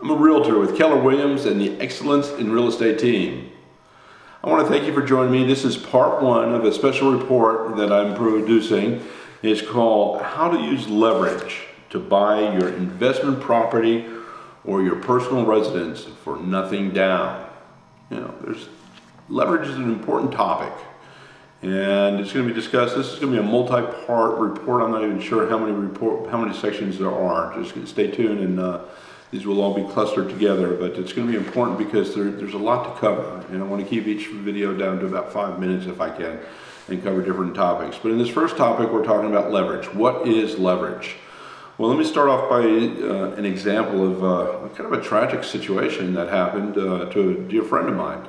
I'm a realtor with Keller Williams and the Excellence in Real Estate team. I want to thank you for joining me. This is part one of a special report that I'm producing. It's called How to Use Leverage to Buy Your Investment Property or Your Personal Residence for Nothing Down. You know, leverage is an important topic, and it's going to be discussed. This is going to be a multi-part report. I'm not even sure how many sections there are. Just stay tuned, and these will all be clustered together. But it's going to be important because there's a lot to cover, and I want to keep each video down to about 5 minutes if I can, and cover different topics. But in this first topic, we're talking about leverage. What is leverage? Well, let me start off by an example of kind of a tragic situation that happened to a dear friend of mine.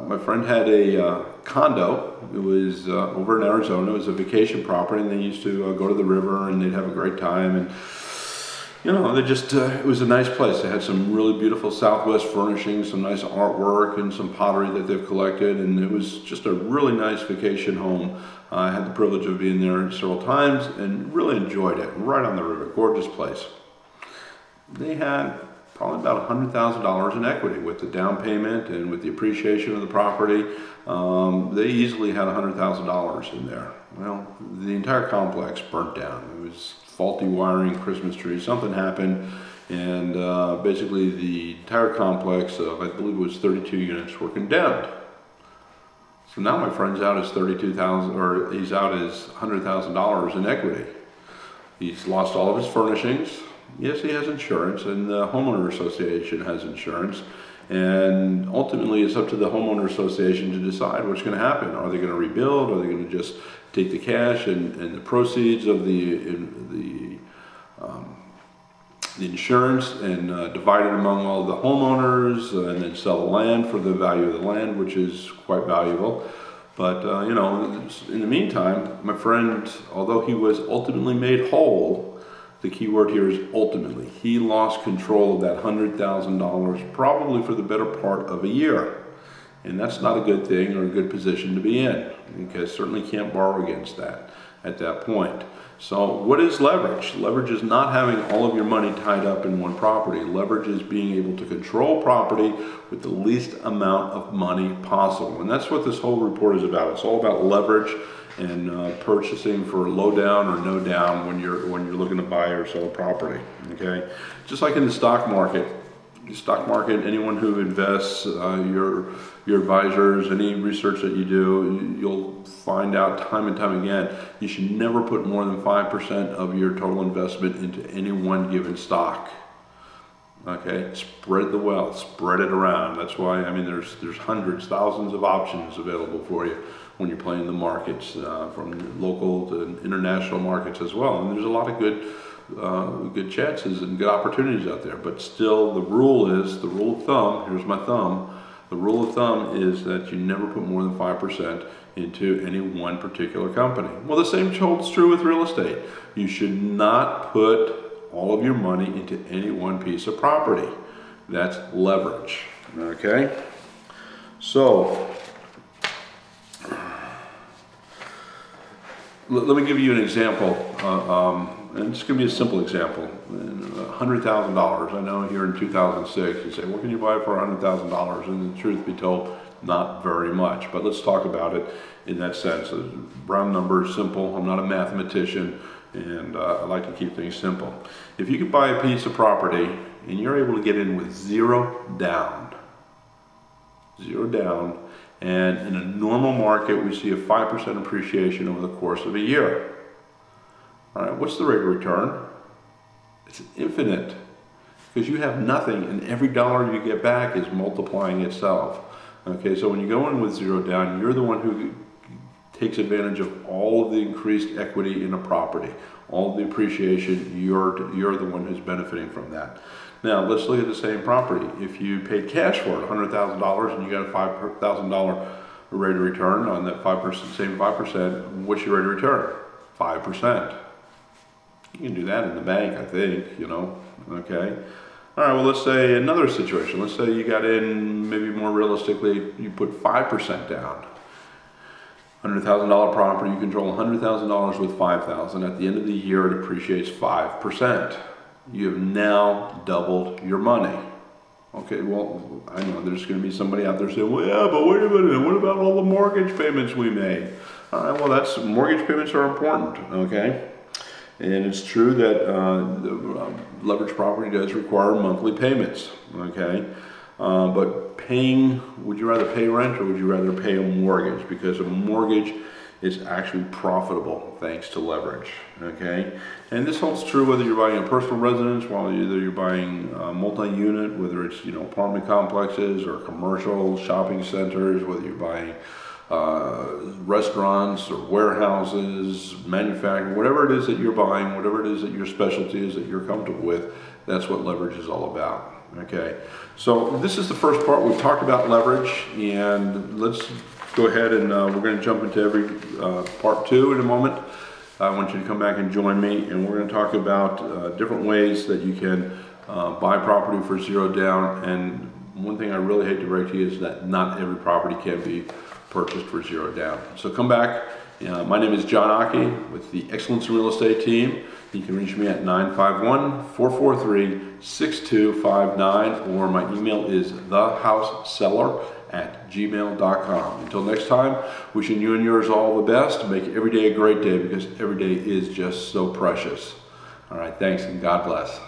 My friend had a condo. It was over in Arizona. It was a vacation property, and they used to go to the river, and they'd have a great time. And you know, it was a nice place. They had some really beautiful Southwest furnishings, some nice artwork, and some pottery that they've collected, and it was just a really nice vacation home. I had the privilege of being there several times and really enjoyed it. Right on the river, gorgeous place. They had probably about $100,000 in equity with the down payment and with the appreciation of the property. They easily had $100,000 in there. Well, the entire complex burnt down. It was faulty wiring, Christmas trees, something happened, and basically the entire complex of, I believe it was 32 units, were condemned. So now my friend's out his he's out his $100,000 in equity. He's lost all of his furnishings. Yes, he has insurance, and the homeowner association has insurance, and ultimately it's up to the homeowner association to decide what's going to happen. Are they going to rebuild? Are they going to just take the cash and the proceeds of the insurance and divide it among all the homeowners, and then sell the land for the value of the land, which is quite valuable. But you know, in the meantime, my friend, although he was ultimately made whole, the key word here is ultimately, he lost control of that $100,000 probably for the better part of a year. And that's not a good thing or a good position to be in, because certainly can't borrow against that at that point. So what is leverage? Leverage is not having all of your money tied up in one property. Leverage is being able to control property with the least amount of money possible. And that's what this whole report is about. It's all about leverage and purchasing for low down or no down when you're looking to buy or sell a property. Okay, just like in the stock market. The stock market, anyone who invests, your advisors, any research that you do, you'll find out time and time again, you should never put more than 5% of your total investment into any one given stock. Okay, spread the wealth, spread it around. That's why, I mean, there's hundreds, thousands of options available for you when you're playing the markets, from local to international markets as well. And there's a lot of good chances and good opportunities out there. But still, the rule of thumb, here's my thumb, the rule of thumb is that you never put more than 5% into any one particular company. Well, the same holds true with real estate. You should not put all of your money into any one piece of property. That's leverage, okay? So, let me give you an example, and it's going to be a simple example. $100,000. I know here in 2006, you say, what can you buy for $100,000? And the truth be told, not very much. But let's talk about it in that sense. Round numbers, simple. I'm not a mathematician, and I like to keep things simple. If you could buy a piece of property and you're able to get in with zero down, and in a normal market, we see a 5% appreciation over the course of a year. All right, what's the rate of return? It's infinite, because you have nothing, and every dollar you get back is multiplying itself. Okay, so when you go in with zero down, you're the one who takes advantage of all of the increased equity in a property, all of the appreciation. You're the one who's benefiting from that. Now, let's look at the same property. If you paid cash for it, $100,000, and you got a $5,000 rate of return on that 5%, same 5%, what's your rate of return? 5%. You can do that in the bank, I think, you know, okay? All right, well, let's say another situation. Let's say you got in, maybe more realistically, you put 5% down. $100,000 property, you control $100,000 with $5,000. At the end of the year, it appreciates 5%. you have now doubled your money. Okay, well, I know there's going to be somebody out there saying, well, yeah, but wait a minute, what about all the mortgage payments we made? All right, well, mortgage payments are important, okay? And it's true that leveraged property does require monthly payments, okay? But would you rather pay rent or would you rather pay a mortgage? Because a mortgage is actually profitable thanks to leverage, okay? And this holds true whether you're buying a personal residence, whether you're buying a multi-unit, whether it's apartment complexes or commercial shopping centers, whether you're buying restaurants or warehouses, manufacturing, whatever it is that you're buying, whatever it is that your specialty is that you're comfortable with, that's what leverage is all about. Okay, so this is the first part. We've talked about leverage, and let's go ahead and we're going to jump into part two in a moment. I want you to come back and join me, and we're going to talk about different ways that you can buy property for zero down. And one thing I really hate to break to you is that not every property can be purchased for zero down. So come back. My name is John Occhi with the Excellence in Real Estate team. You can reach me at 951-443-6259, or my email is thehouseseller@gmail.com. Until next time, wishing you and yours all the best. Make every day a great day, because every day is just so precious. All right, thanks and God bless.